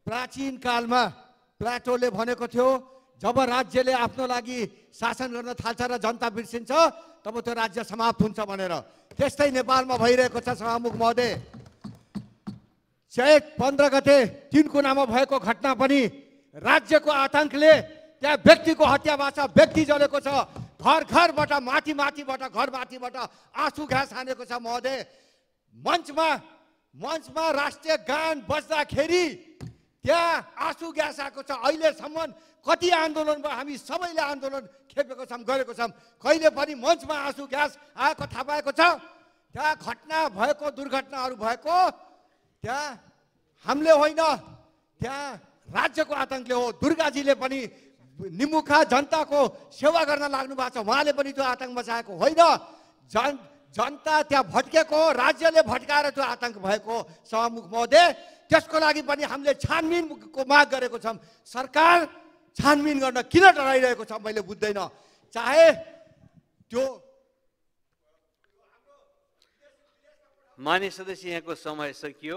प्राचीन कालमा प्लेटोले भनेको थियो जब राज्यले आफ्नो लागि शासन गर्न थाल्छ र जनता बिर्सिन्छ तब त्यो राज्य समाप्त हुन्छ भनेर। त्यस्तै नेपालमा भइरहेको छ सभामुख महोदय। चैत 15 गते 3 कुनामा भएको घटना पनि राज्यको आतंकले त्यहाँ व्यक्तिको हत्याबाट व्यक्ति जलेको छ। घर घरबाट माथिबाट घर माथिबाट आँसु ग्यास हानेको छ महोदय। मञ्चमा राष्ट्रिय गान बज्दाखेरि त्यहाँ आँसु ग्यास आएको छ। अहिलेसम्म कति आन्दोलन भयो, हामी सबैले आन्दोलन खेपेको छौँ, गरेको छौँ, कहिले पनि मञ्चमा आँसु ग्यास आएको थाहा पाएको छ? त्यहाँ घटना भएको, दुर्घटनाहरू भएको त्यहाँ हामीले होइन, त्यहाँ राज्यको आतंकले हो। दुर्गाजीले पनि निमुखा जनताको सेवा गर्न लाग्नु भएको छ, उहाँले पनि त्यो आतंक मचाएको होइन। जनता त्यहाँ भट्केको, राज्यले भट्काएर त्यो आतंक भएको सभामुख महोदय। त्यसको लागि पनि हामीले छानबिनको माग गरेको छौँ। सरकार छानबिन गर्न किन डराइरहेको छ मैले बुझ्दैन। चाहे त्यो मान्य सदस्य, यहाँको समय सकियो।